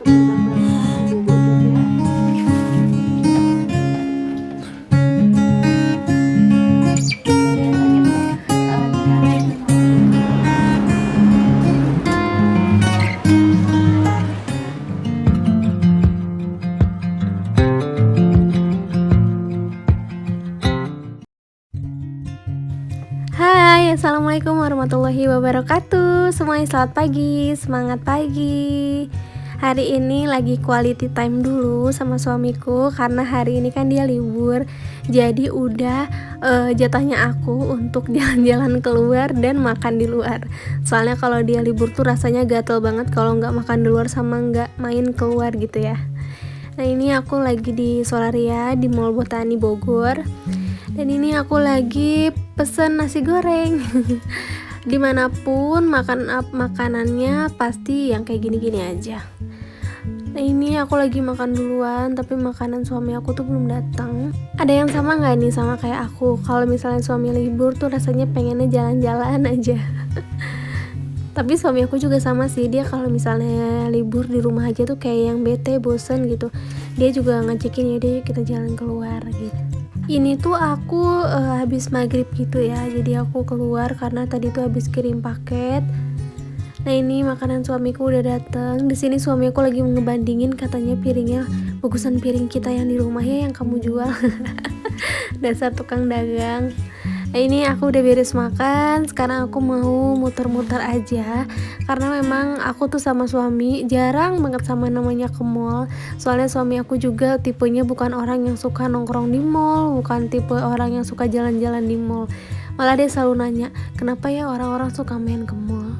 Hai, assalamualaikum warahmatullahi wabarakatuh. Semuanya selamat pagi, semangat pagi. Hari ini lagi quality time dulu sama suamiku karena hari ini kan dia libur. Jadi udah jatahnya aku untuk jalan-jalan keluar dan makan di luar. Soalnya kalau dia libur tuh rasanya gatel banget kalau nggak makan di luar sama nggak main keluar gitu ya. Nah ini aku lagi di Solaria di Mall Botani Bogor. Dan ini aku lagi pesen nasi goreng. Dimanapun makanannya pasti yang kayak gini-gini aja. Nah ini aku lagi makan duluan, tapi makanan suami aku tuh belum datang. Ada yang sama nggak nih sama kayak aku? Kalau misalnya suami libur tuh rasanya pengennya jalan-jalan aja. Tapi suami aku juga sama sih, dia kalau misalnya libur di rumah aja tuh kayak yang bete, bosen gitu. Dia juga ngajakin ya deh kita jalan keluar gitu. Ini tuh aku habis maghrib gitu ya, jadi aku keluar karena tadi tuh habis kirim paket. Nah ini makanan suamiku udah dateng. Di sini suami aku lagi ngebandingin, katanya piringnya bagusan piring kita yang di rumah ya yang kamu jual. Dasar tukang dagang. Nah ini aku udah beres makan, sekarang aku mau muter-muter aja karena memang aku tuh sama suami jarang banget sama namanya ke mall. Soalnya suami aku juga tipenya bukan orang yang suka nongkrong di mall, bukan tipe orang yang suka jalan-jalan di mall. Malah dia selalu nanya, kenapa ya orang-orang suka main ke mall?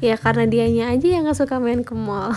Ya karena dianya aja yang gak suka main ke mall.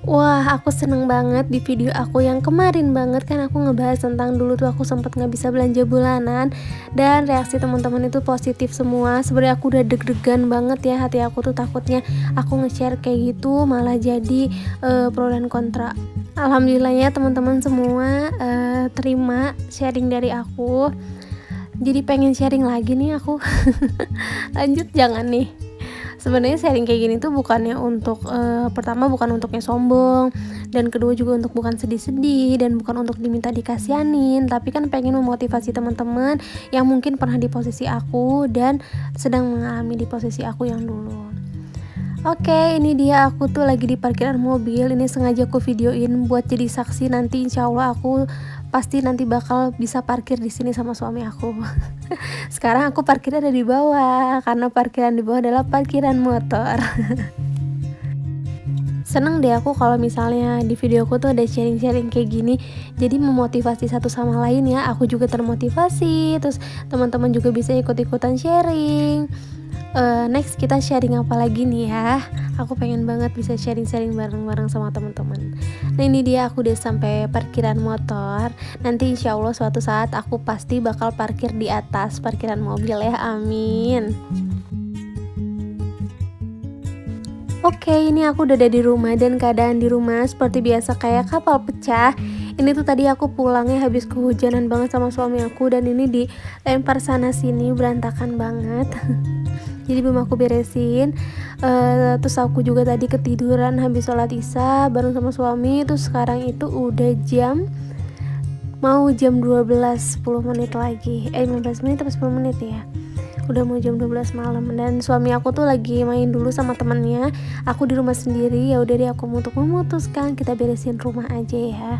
Wah, aku seneng banget di video aku yang kemarin banget kan aku ngebahas tentang dulu tuh aku sempet nggak bisa belanja bulanan dan reaksi teman-teman itu positif semua. Sebenarnya aku udah deg-degan banget ya, hati aku tuh takutnya aku nge-share kayak gitu malah jadi pro dan kontra. Alhamdulillah ya teman-teman semua terima sharing dari aku. Jadi pengen sharing lagi nih aku. Lanjut jangan nih. Sebenarnya sharing kayak gini tuh bukannya untuk pertama bukan untuknya sombong, dan kedua juga untuk bukan sedih-sedih dan bukan untuk diminta dikasihanin, tapi kan pengen memotivasi teman-teman yang mungkin pernah di posisi aku dan sedang mengalami di posisi aku yang dulu. Oke, ini dia aku tuh lagi di parkiran mobil. Ini sengaja aku videoin buat jadi saksi nanti, insya Allah aku pasti nanti bakal bisa parkir di sini sama suami aku. Sekarang aku parkirnya ada di bawah karena parkiran di bawah adalah parkiran motor. Seneng deh aku kalau misalnya di videoku tuh ada sharing-sharing kayak gini, jadi memotivasi satu sama lain ya. Aku juga termotivasi, terus teman-teman juga bisa ikut-ikutan sharing. Next kita sharing apa lagi nih ya? Aku pengen banget bisa sharing-sharing bareng-bareng sama teman-teman. Nah ini dia aku udah sampai parkiran motor. Nanti insya Allah suatu saat aku pasti bakal parkir di atas parkiran mobil ya, amin. Oke, ini aku udah ada di rumah dan keadaan di rumah seperti biasa kayak kapal pecah. Ini tuh tadi aku pulangnya habis kehujanan banget sama suami aku dan ini dilempar sana sini berantakan banget. Jadi belum aku beresin. Terus aku juga tadi ketiduran habis sholat isya bareng sama suami. Terus sekarang itu udah mau jam 12 10 menit lagi 15 menit atau 10 menit ya, udah mau jam 12 malam dan suami aku tuh lagi main dulu sama temennya. Aku di rumah sendiri, ya udah deh aku memutuskan kita beresin rumah aja ya.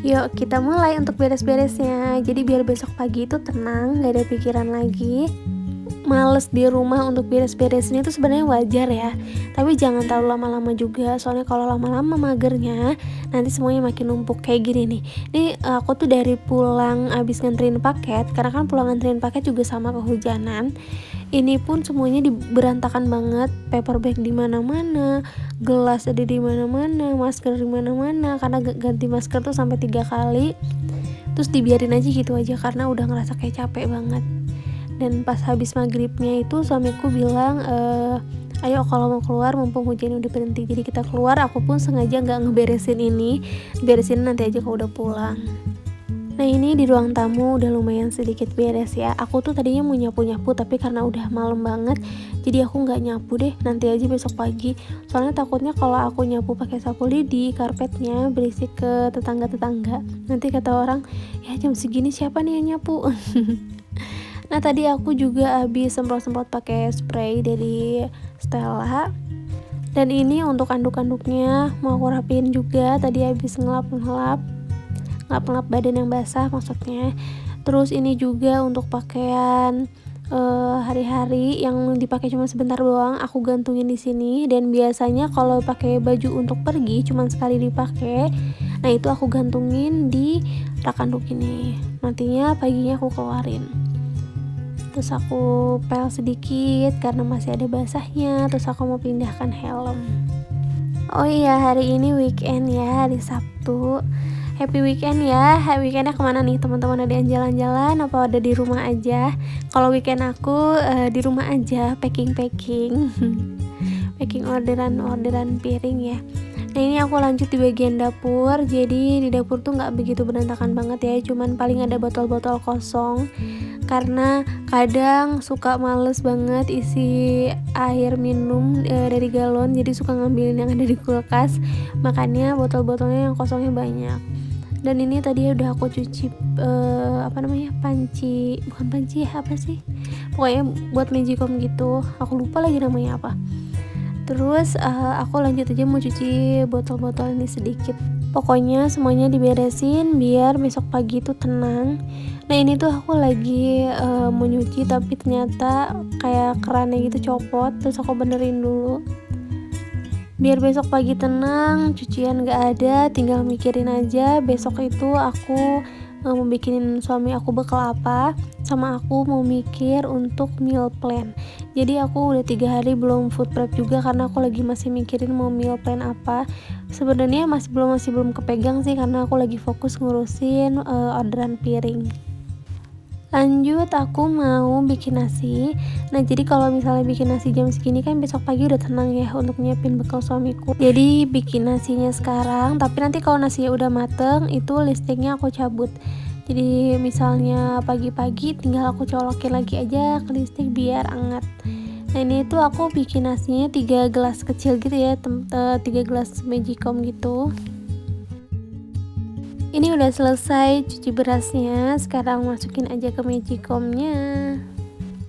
Yuk kita mulai untuk beres-beresnya. Jadi biar besok pagi itu tenang, gak ada pikiran lagi. Males di rumah untuk beres-beresin itu sebenarnya wajar ya, tapi jangan terlalu lama-lama juga, soalnya kalau lama-lama magernya nanti semuanya makin numpuk kayak gini nih. Ini aku tuh dari pulang abis nganterin paket, karena kan pulang nganterin paket juga sama kehujanan. Ini pun semuanya berantakan banget, paper bag di mana-mana, gelas ada di mana-mana, masker di mana-mana, karena ganti masker tuh sampai 3 kali. Terus dibiarin aja gitu aja karena udah ngerasa kayak capek banget. Dan pas habis maghribnya itu suamiku bilang ayo kalau mau keluar mumpung hujan udah berhenti. Jadi kita keluar, aku pun sengaja gak ngeberesin ini, beresin nanti aja kalau udah pulang. Nah ini di ruang tamu udah lumayan sedikit beres ya. Aku tuh tadinya mau nyapu-nyapu tapi karena udah malam banget jadi aku nggak nyapu deh, nanti aja besok pagi. Soalnya takutnya kalau aku nyapu pakai sapu lidi karpetnya berisik ke tetangga-tetangga. Nanti kata orang, ya jam segini siapa nih yang nyapu? Nah tadi aku juga habis semprot-semprot pakai spray dari Stella. Dan ini untuk anduk-anduknya mau aku rapiin juga. Tadi habis ngelap-ngelap badan yang basah maksudnya. Terus ini juga untuk pakaian hari-hari yang dipakai cuma sebentar doang aku gantungin di sini. Dan biasanya kalau pakai baju untuk pergi cuma sekali dipakai, nah itu aku gantungin di rak anduk ini. Nantinya paginya aku keluarin. Terus aku pel sedikit karena masih ada basahnya. Terus aku mau pindahkan helm. Oh iya, hari ini weekend ya, hari Sabtu. Happy weekend ya. Weekendnya kemana nih teman-teman? Ada yang jalan-jalan apa ada di rumah aja? Kalau weekend aku di rumah aja, packing packing orderan piring ya. Nah ini aku lanjut di bagian dapur. Jadi di dapur tuh nggak begitu berantakan banget ya, cuman paling ada botol-botol kosong karena kadang suka males banget isi air minum dari galon, jadi suka ngambilin yang ada di kulkas, makanya botol-botolnya yang kosongnya banyak. Dan ini tadi udah aku cuci panci, bukan panci ya, apa sih, pokoknya buat magicom gitu, aku lupa lagi namanya apa. Terus aku lanjut aja mau cuci botol-botol ini sedikit. Pokoknya semuanya diberesin biar besok pagi tuh tenang. Nah ini tuh aku lagi mau nyuci tapi ternyata kayak kerannya gitu copot. Terus aku benerin dulu biar besok pagi tenang, cucian gak ada, tinggal mikirin aja besok itu aku mau bikinin suami aku bekal apa, sama aku mau mikir untuk meal plan. Jadi aku udah 3 hari belum food prep juga karena aku lagi masih mikirin mau meal plan apa. Sebenarnya masih belum kepegang sih karena aku lagi fokus ngurusin orderan piring. Lanjut aku mau bikin nasi. Nah jadi kalau misalnya bikin nasi jam segini kan besok pagi udah tenang ya untuk nyiapin bekal suamiku. Jadi bikin nasinya sekarang, tapi nanti kalau nasinya udah mateng itu listriknya aku cabut. Jadi misalnya pagi-pagi tinggal aku colokin lagi aja ke listrik biar anget. Nah ini tuh aku bikin nasinya 3 gelas kecil gitu ya, 3 gelas magicom gitu. Ini udah selesai cuci berasnya, sekarang masukin aja ke magicomnya.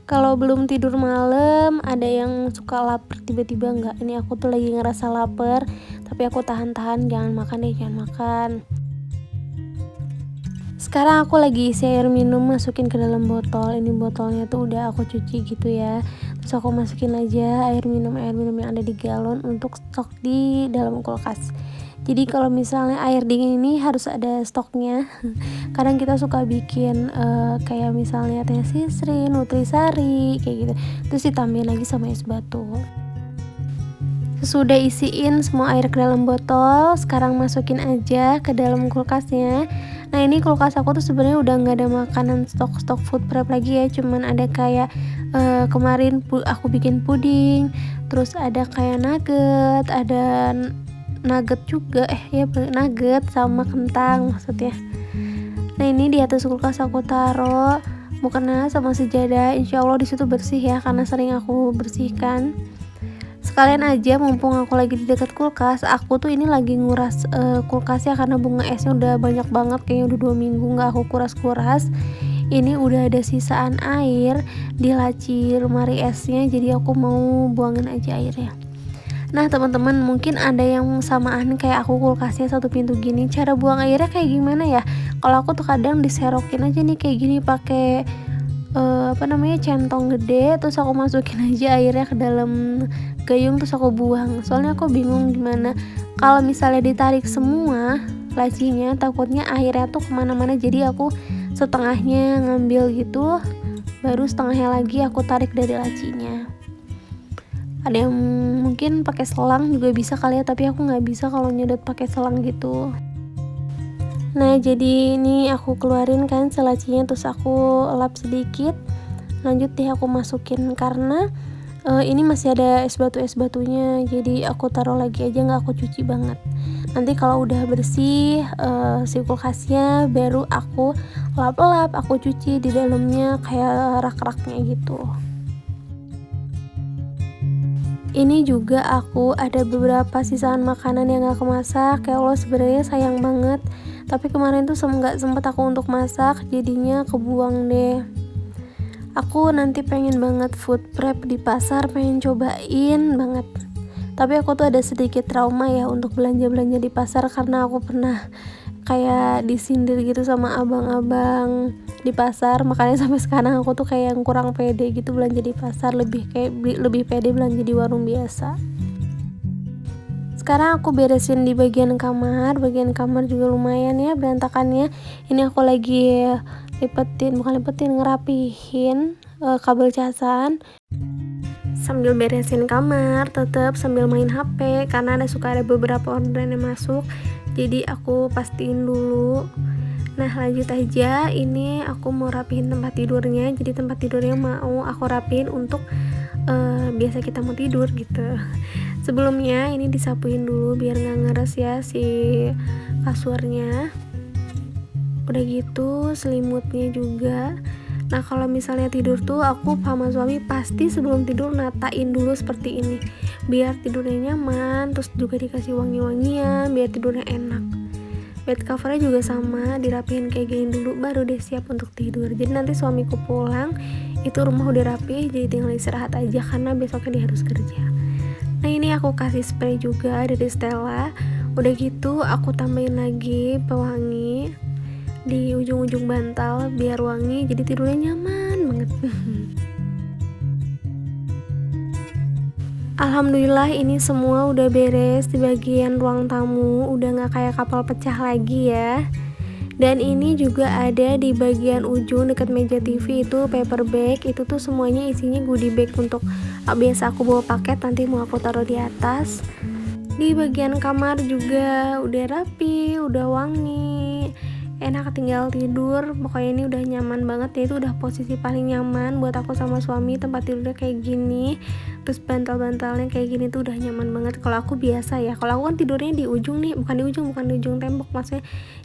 Kalau belum tidur malam, ada yang suka lapar tiba-tiba enggak. Ini aku tuh lagi ngerasa lapar, tapi aku tahan-tahan, jangan makan. Sekarang aku lagi isi air minum masukin ke dalam botol. Ini botolnya tuh udah aku cuci gitu ya. Terus aku masukin aja air minum yang ada di galon untuk stok di dalam kulkas. Jadi kalau misalnya air dingin ini harus ada stoknya. Kadang kita suka bikin kayak misalnya teh sisri, nutrisari kayak gitu. Terus ditambahin lagi sama es batu. Sesudah isiin semua air ke dalam botol, sekarang masukin aja ke dalam kulkasnya. Nah ini kulkas aku tuh sebenarnya udah nggak ada makanan stok food prep lagi ya, cuman ada kayak kemarin aku bikin puding, terus ada kayak nugget, ada nugget juga nugget sama kentang maksudnya. Nah ini di atas kulkas aku taruh mukena sama sejadah, insyaallah di situ bersih ya karena sering aku bersihkan. Sekalian aja mumpung aku lagi di dekat kulkas, aku tuh ini lagi nguras kulkasnya karena bunga esnya udah banyak banget, kayaknya udah 2 minggu nggak aku kuras-kuras. Ini udah ada sisaan air di laci lemari esnya, jadi aku mau buangin aja airnya. Nah teman-teman mungkin ada yang samaan kayak aku kulkasnya satu pintu gini, cara buang airnya kayak gimana ya? Kalau aku tuh kadang diserokin aja nih kayak gini pakai centong gede, terus aku masukin aja airnya ke dalam gayung terus aku buang. Soalnya aku bingung gimana kalau misalnya ditarik semua lacinya, takutnya airnya tuh kemana-mana, jadi aku setengahnya ngambil gitu, baru setengahnya lagi aku tarik dari lacinya. Ada yang mungkin pakai selang juga bisa kali ya, tapi aku nggak bisa kalau nyedot pakai selang gitu. Nah jadi ini aku keluarin kan selacinya, terus aku lap sedikit, lanjut deh aku masukin karena Ini masih ada es batunya, jadi aku taruh lagi aja, nggak aku cuci banget. Nanti kalau udah bersih si kulkasnya baru aku lap-lap, aku cuci di dalamnya kayak rak-raknya gitu. Ini juga aku ada beberapa sisaan makanan yang gak kemasak. Ya Allah, sebenarnya sayang banget, tapi kemarin tuh nggak sempet aku untuk masak, jadinya kebuang deh. Aku nanti pengen banget food prep di pasar, pengen cobain banget. Tapi aku tuh ada sedikit trauma ya untuk belanja-belanja di pasar, karena aku pernah kayak disindir gitu sama abang-abang di pasar. Makanya sampai sekarang aku tuh kayak yang kurang pede gitu belanja di pasar, lebih kayak lebih pede belanja di warung biasa. Sekarang aku beresin di bagian kamar juga lumayan ya berantakannya. Ini aku lagi ngerapihin kabel casan sambil beresin kamar, tetap sambil main HP karena ada beberapa orderan yang masuk. Jadi aku pastiin dulu. Nah, lanjut aja, ini aku mau rapihin tempat tidurnya. Jadi tempat tidurnya mau aku rapihin untuk biasa kita mau tidur gitu. Sebelumnya ini disapuin dulu biar gak ngeres ya si kasurnya. Udah gitu selimutnya juga. Nah, kalau misalnya tidur tuh aku sama suami pasti sebelum tidur natain dulu seperti ini, biar tidurnya nyaman, terus juga dikasih wangi-wangian biar tidurnya enak. Bed covernya juga sama, dirapihin kayak gini dulu baru deh siap untuk tidur. Jadi nanti suamiku pulang itu rumah udah rapi, jadi tinggal istirahat aja karena besoknya dia harus kerja. Nah, ini aku kasih spray juga dari Stella. Udah gitu aku tambahin lagi pewangi di ujung-ujung bantal biar wangi, jadi tidurnya nyaman banget. Alhamdulillah ini semua udah beres di bagian ruang tamu, udah gak kayak kapal pecah lagi ya. Dan ini juga ada di bagian ujung dekat meja TV itu paper bag, itu tuh semuanya isinya goodie bag untuk biasa aku bawa paket, nanti mau aku taruh di atas. Di bagian kamar juga udah rapi, udah wangi, enak tinggal tidur. Pokoknya ini udah nyaman banget ya, itu udah posisi paling nyaman buat aku sama suami. Tempat tidurnya kayak gini, terus bantal-bantalnya kayak gini tuh udah nyaman banget. Kalau aku biasa ya, kalau aku kan tidurnya di ujung nih, bukan di ujung tembok, maksudnya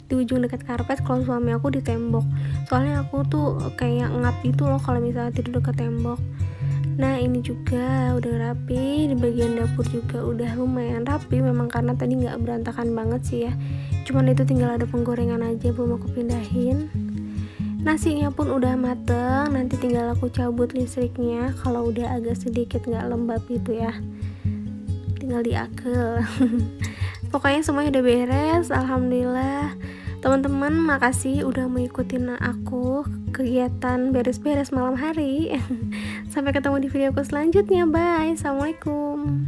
di ujung dekat karpet. Kalau suami aku di tembok, soalnya aku tuh kayak ngap gitu loh kalau misalnya tidur dekat tembok. Nah, ini juga udah rapi, di bagian dapur juga udah lumayan rapi, memang karena tadi nggak berantakan banget sih ya, cuman itu tinggal ada penggorengan aja belum aku pindahin. Nasinya pun udah mateng, nanti tinggal aku cabut listriknya kalau udah agak sedikit nggak lembab gitu ya, tinggal diakel. Pokoknya semuanya udah beres, alhamdulillah. Teman-teman, makasih udah mengikutin aku kegiatan beres-beres malam hari. Sampai ketemu di videoku selanjutnya. Bye. Assalamualaikum.